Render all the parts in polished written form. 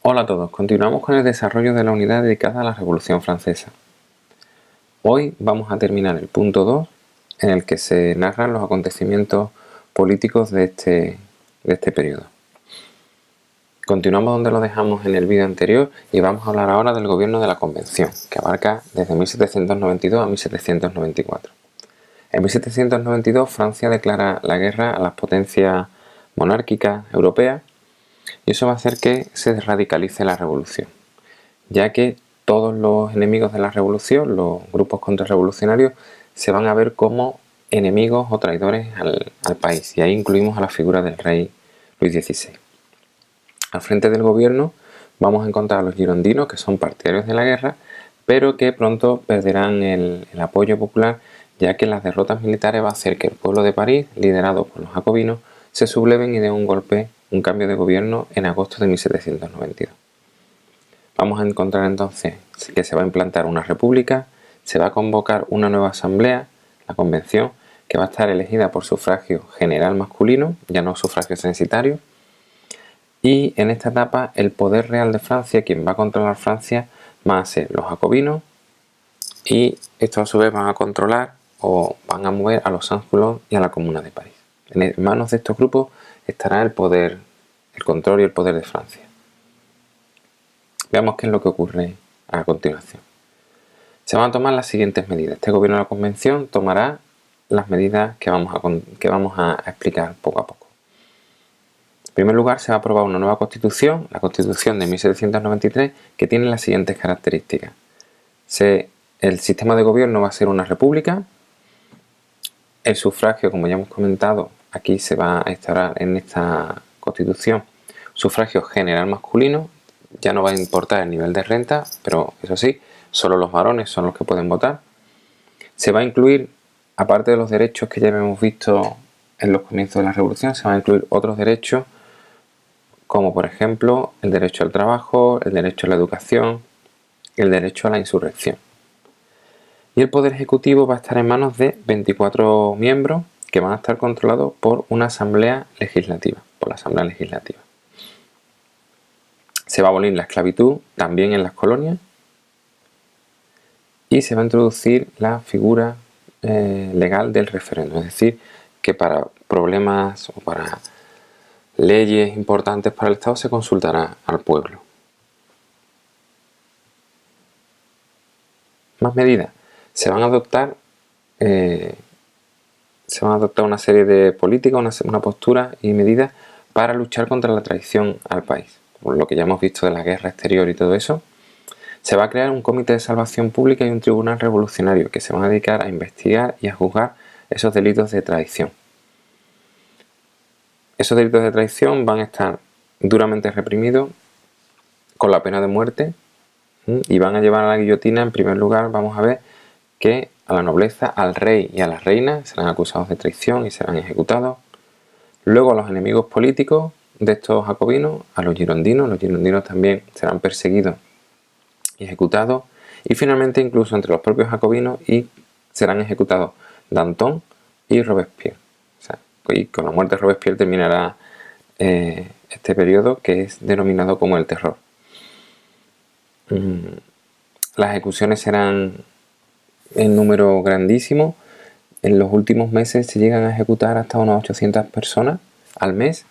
Hola a todos, continuamos con el desarrollo de la unidad dedicada a la Revolución Francesa. Hoy vamos a terminar el punto 2, en el que se narran los acontecimientos políticos de este periodo. Continuamos donde lo dejamos en el vídeo anterior y vamos a hablar ahora del gobierno de la Convención, que abarca desde 1792 a 1794. En 1792 Francia declara la guerra a las potencias monárquicas europeas y eso va a hacer que se radicalice la revolución, ya que todos los enemigos de la revolución, los grupos contrarrevolucionarios, se van a ver como enemigos o traidores al país, y ahí incluimos a la figura del rey Luis XVI. Al frente del gobierno vamos a encontrar a los girondinos, que son partidarios de la guerra, pero que pronto perderán el apoyo popular, ya que las derrotas militares va a hacer que el pueblo de París, liderado por los jacobinos, se subleven y den un cambio de gobierno en agosto de 1792. Vamos a encontrar entonces que se va a implantar una república, se va a convocar una nueva asamblea, la convención, que va a estar elegida por sufragio general masculino, ya no sufragio censitario, y en esta etapa el poder real de Francia, quien va a controlar Francia, van a ser los jacobinos, y estos a su vez van a controlar o van a mover a los Sans-Culottes y a la Comuna de París. En manos de estos grupos estará el poder, el control y el poder de Francia. Veamos qué es lo que ocurre a continuación. Se van a tomar las siguientes medidas. Este gobierno de la Convención tomará las medidas que vamos a explicar poco a poco. En primer lugar, se va a aprobar una nueva Constitución, la Constitución de 1793, que tiene las siguientes características. El sistema de gobierno va a ser una república. El sufragio, como ya hemos comentado, aquí se va a instaurar en esta Constitución sufragio general masculino. Ya no va a importar el nivel de renta, pero eso sí, solo los varones son los que pueden votar. Se va a incluir, aparte de los derechos que ya hemos visto en los comienzos de la Revolución, se van a incluir otros derechos, como por ejemplo el derecho al trabajo, el derecho a la educación, el derecho a la insurrección. Y el poder ejecutivo va a estar en manos de 24 miembros que van a estar controlados por una asamblea legislativa, por la Asamblea Legislativa. Se va a abolir la esclavitud también en las colonias y se va a introducir la figura legal del referéndum, es decir, que para problemas o para leyes importantes para el Estado se consultará al pueblo. Más medidas. Se van a adoptar una serie de políticas, una postura y medidas para luchar contra la traición al país, por lo que ya hemos visto de la guerra exterior y todo eso. Se va a crear un comité de salvación pública y un tribunal revolucionario que se van a dedicar a investigar y a juzgar esos delitos de traición. Esos delitos de traición van a estar duramente reprimidos con la pena de muerte y van a llevar a la guillotina. En primer lugar, vamos a ver que a la nobleza, al rey y a la reina serán acusados de traición y serán ejecutados. Luego a los enemigos políticos de estos jacobinos, a los girondinos también serán perseguidos y ejecutados, y finalmente incluso entre los propios jacobinos y serán ejecutados Danton y Robespierre. O sea, y con la muerte de Robespierre terminará este periodo que es denominado como el terror. Las ejecuciones serán en número grandísimo. En los últimos meses se llegan a ejecutar hasta unas 800 personas al mes.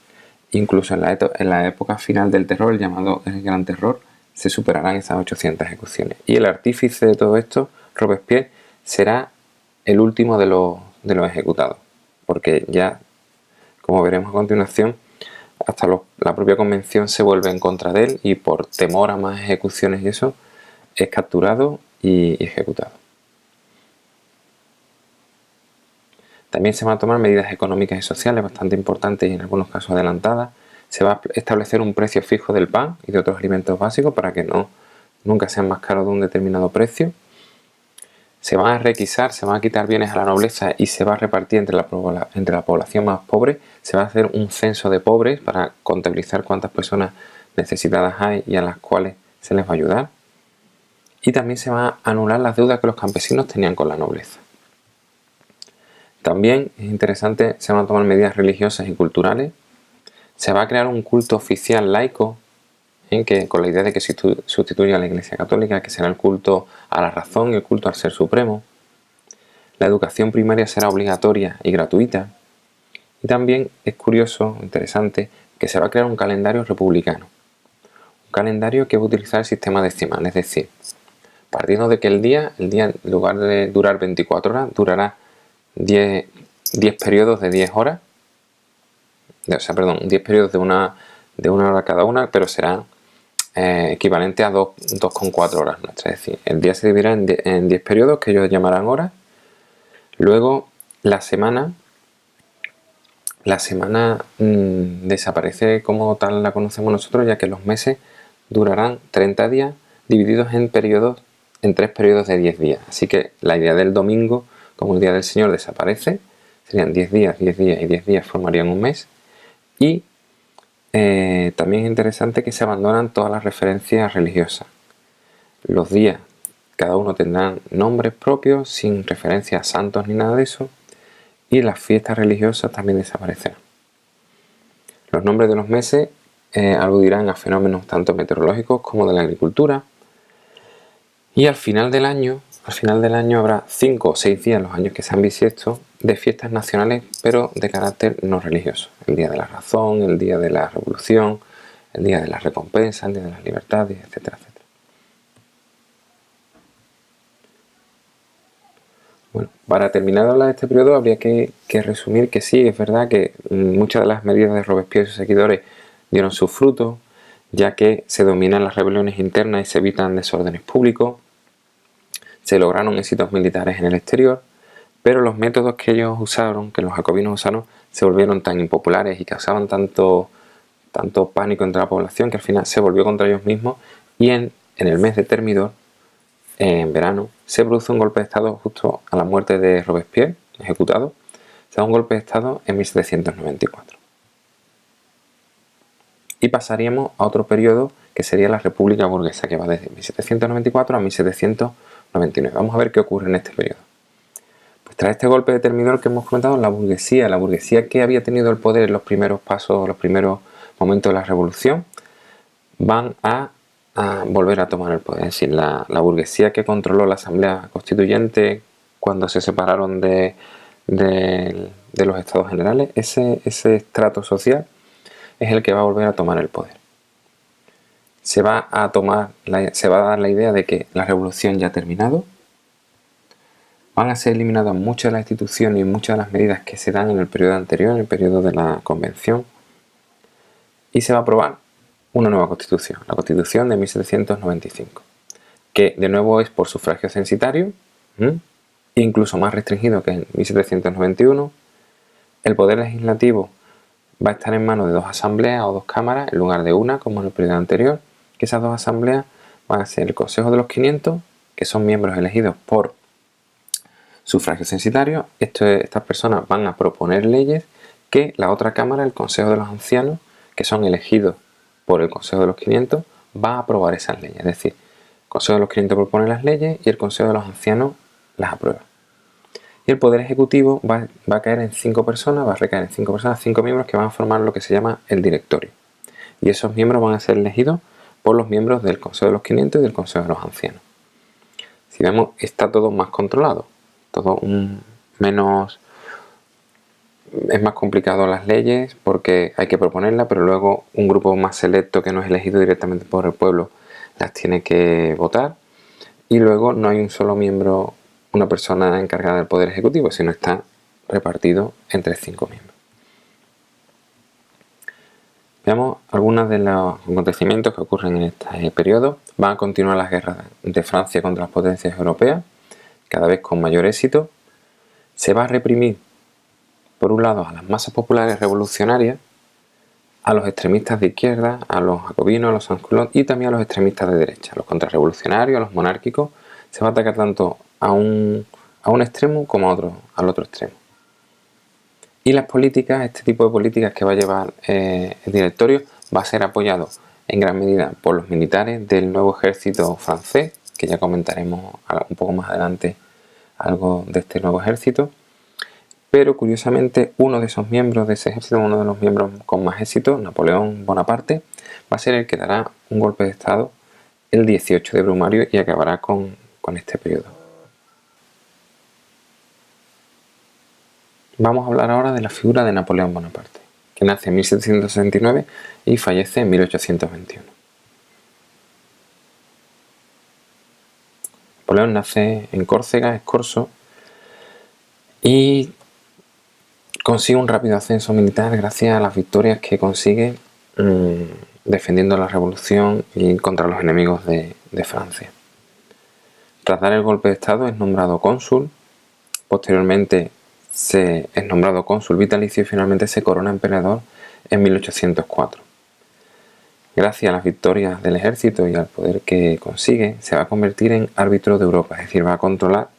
Incluso en la época final del terror, el llamado el Gran Terror, se superarán esas 800 ejecuciones. Y el artífice de todo esto, Robespierre, será el último de los ejecutados, porque ya, como veremos a continuación, hasta la propia convención se vuelve en contra de él y por temor a más ejecuciones y eso, es capturado y ejecutado. También se van a tomar medidas económicas y sociales bastante importantes y en algunos casos adelantadas. Se va a establecer un precio fijo del pan y de otros alimentos básicos para que nunca sean más caros de un determinado precio. Se van a requisar, se van a quitar bienes a la nobleza y se va a repartir entre la población más pobre. Se va a hacer un censo de pobres para contabilizar cuántas personas necesitadas hay y a las cuales se les va a ayudar. Y también se van a anular las deudas que los campesinos tenían con la nobleza. También es interesante, se van a tomar medidas religiosas y culturales. Se va a crear un culto oficial laico que con la idea de que sustituye a la Iglesia Católica, que será el culto a la razón y el culto al Ser Supremo. La educación primaria será obligatoria y gratuita. Y también es curioso, interesante, que se va a crear un calendario republicano. Un calendario que va a utilizar el sistema decimal, es decir, partiendo de que el día en lugar de durar 24 horas, durará 10 periodos de 10 horas. O sea, perdón, 10 periodos de una hora cada una, pero será equivalente a 2,4 horas nuestras. Es decir, el día se dividirá en 10 periodos que ellos llamarán horas. Luego, la semana desaparece como tal la conocemos nosotros, ya que los meses durarán 30 días divididos en 3 periodos de 10 días. Así que la idea del domingo como el día del Señor desaparece, serían 10 días, 10 días y 10 días formarían un mes. Y también es interesante que se abandonan todas las referencias religiosas. Los días, cada uno tendrán nombres propios, sin referencia a santos ni nada de eso. Y las fiestas religiosas también desaparecerán. Los nombres de los meses aludirán a fenómenos tanto meteorológicos como de la agricultura. Y al final del año habrá 5 o 6 días, los años que sean bisiestos, de fiestas nacionales, pero de carácter no religioso. El Día de la Razón, el Día de la Revolución, el Día de la Recompensa, el Día de las Libertades, etcétera, etcétera. Bueno, para terminar de hablar de este periodo habría que resumir que sí, es verdad que muchas de las medidas de Robespierre y sus seguidores dieron sus frutos, ya que se dominan las rebeliones internas y se evitan desórdenes públicos. Se lograron éxitos militares en el exterior, pero los métodos que ellos usaron, que los jacobinos usaron, se volvieron tan impopulares y causaban tanto pánico entre la población que al final se volvió contra ellos mismos y en el mes de Thermidor, en verano, se produce un golpe de Estado justo a la muerte de Robespierre, ejecutado. Se da un golpe de Estado en 1794. Y pasaríamos a otro periodo que sería la República Burguesa, que va desde 1794 a 1799. Vamos a ver qué ocurre en este periodo. Pues tras este golpe de Thermidor que hemos comentado, la burguesía que había tenido el poder en los primeros pasos, los primeros momentos de la revolución, van a volver a tomar el poder. Es decir, la burguesía que controló la Asamblea Constituyente cuando se separaron de los Estados Generales, ese estrato social es el que va a volver a tomar el poder. Se va a dar la idea de que la revolución ya ha terminado. Van a ser eliminadas muchas de las instituciones y muchas de las medidas que se dan en el periodo anterior, en el periodo de la Convención. Y se va a aprobar una nueva Constitución, la Constitución de 1795, que de nuevo es por sufragio censitario, incluso más restringido que en 1791. El poder legislativo va a estar en manos de 2 asambleas o 2 cámaras en lugar de una, como en el periodo anterior, que esas 2 asambleas van a ser el Consejo de los 500, que son miembros elegidos por sufragio censitario. Estas personas van a proponer leyes que la otra cámara, el Consejo de los Ancianos, que son elegidos por el Consejo de los 500, va a aprobar esas leyes. Es decir, el Consejo de los 500 propone las leyes y el Consejo de los Ancianos las aprueba. Y el Poder Ejecutivo va a caer en 5 personas, va a recaer en 5 personas, 5 miembros que van a formar lo que se llama el directorio. Y esos miembros van a ser elegidos por los miembros del Consejo de los 500 y del Consejo de los Ancianos. Si vemos, está todo más controlado, todo menos... Es más complicado las leyes porque hay que proponerlas, pero luego un grupo más selecto que no es elegido directamente por el pueblo las tiene que votar. Y luego no hay un solo miembro, una persona encargada del Poder Ejecutivo, sino está repartido entre 5 miembros. Veamos algunos de los acontecimientos que ocurren en este periodo. Van a continuar las guerras de Francia contra las potencias europeas, cada vez con mayor éxito. Se va a reprimir, por un lado, a las masas populares revolucionarias, a los extremistas de izquierda, a los jacobinos, a los sans-culottes y también a los extremistas de derecha, a los contrarrevolucionarios, a los monárquicos. Se va a atacar tanto a un extremo como al otro extremo. Y las políticas, este tipo de políticas que va a llevar el directorio, va a ser apoyado en gran medida por los militares del nuevo ejército francés, que ya comentaremos un poco más adelante algo de este nuevo ejército. Pero curiosamente uno de esos miembros de ese ejército, uno de los miembros con más éxito, Napoleón Bonaparte, va a ser el que dará un golpe de estado el 18 de Brumario y acabará con este periodo. Vamos a hablar ahora de la figura de Napoleón Bonaparte, que nace en 1769 y fallece en 1821. Napoleón nace en Córcega, es corso, y consigue un rápido ascenso militar gracias a las victorias que consigue defendiendo la revolución y contra los enemigos de Francia. Tras dar el golpe de estado es nombrado cónsul, posteriormente es nombrado cónsul vitalicio y finalmente se corona emperador en 1804. Gracias a las victorias del ejército y al poder que consigue, se va a convertir en árbitro de Europa, es decir, va a controlar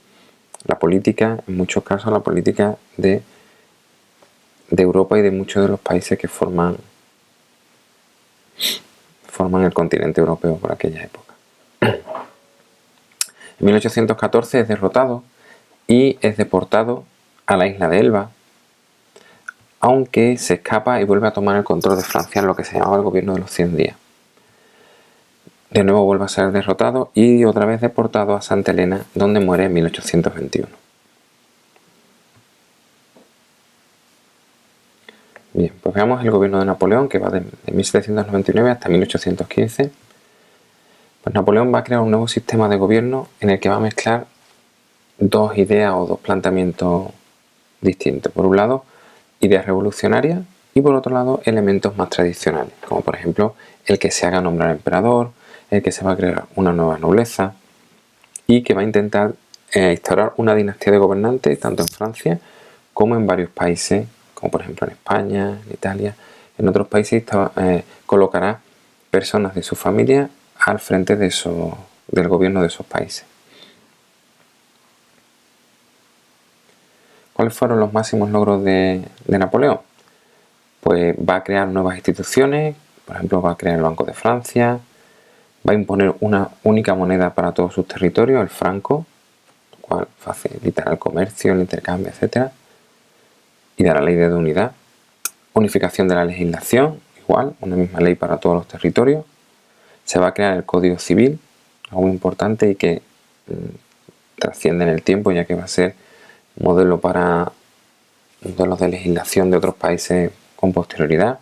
la política, en muchos casos la política de Europa y de muchos de los países que forman el continente europeo por aquella época. En 1814 es derrotado y es deportado a la isla de Elba, aunque se escapa y vuelve a tomar el control de Francia en lo que se llamaba el gobierno de los 100 días. De nuevo vuelve a ser derrotado y otra vez deportado a Santa Elena, donde muere en 1821. Bien, pues veamos el gobierno de Napoleón, que va de 1799 hasta 1815. Pues Napoleón va a crear un nuevo sistema de gobierno en el que va a mezclar dos ideas o dos planteamientos distintos. Por un lado, ideas revolucionarias y por otro lado, elementos más tradicionales, como por ejemplo el que se haga nombrar emperador, el que se va a crear una nueva nobleza y que va a intentar instaurar una dinastía de gobernantes tanto en Francia como en varios países, como por ejemplo en España, en Italia. En otros países colocará personas de su familia al frente del gobierno de esos países. ¿Cuáles fueron los máximos logros de Napoleón? Pues va a crear nuevas instituciones, por ejemplo va a crear el Banco de Francia, va a imponer una única moneda para todos sus territorios, el franco, lo cual facilitará el comercio, el intercambio, etc. Y dará la idea de unidad. Unificación de la legislación, igual, una misma ley para todos los territorios. Se va a crear el Código Civil, algo importante y que trasciende en el tiempo, ya que va a ser modelo para modelos de legislación de otros países con posterioridad.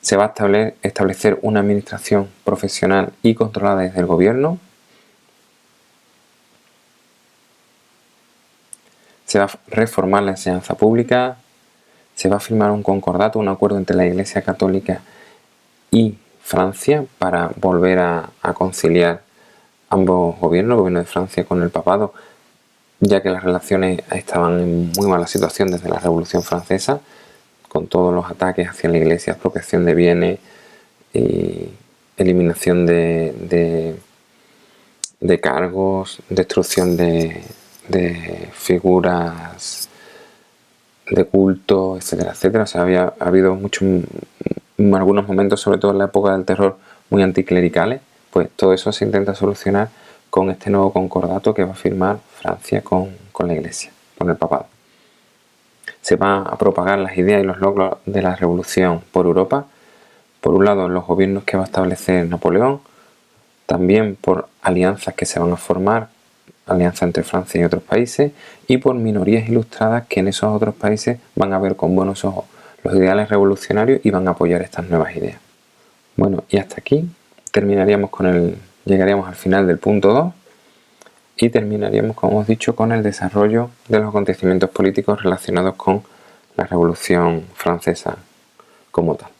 Se va a establecer una administración profesional y controlada desde el gobierno. Se va a reformar la enseñanza pública. Se va a firmar un concordato, un acuerdo entre la Iglesia Católica y Francia para volver a conciliar ambos gobiernos, el gobierno de Francia con el papado, ya que las relaciones estaban en muy mala situación desde la Revolución Francesa, con todos los ataques hacia la Iglesia, expropiación de bienes y eliminación de cargos, destrucción de figuras de culto, etcétera, etcétera. O sea, ha habido algunos momentos, sobre todo en la época del terror, muy anticlericales. Pues todo eso se intenta solucionar con este nuevo concordato que va a firmar Francia con la Iglesia, con el papado. Se van a propagar las ideas y los logros de la revolución por Europa. Por un lado, los gobiernos que va a establecer Napoleón, también por alianzas que se van a formar, alianzas entre Francia y otros países, y por minorías ilustradas que en esos otros países van a ver con buenos ojos los ideales revolucionarios y van a apoyar estas nuevas ideas. Bueno, y hasta aquí llegaríamos al final del punto 2 y terminaríamos, como hemos dicho, con el desarrollo de los acontecimientos políticos relacionados con la Revolución Francesa como tal.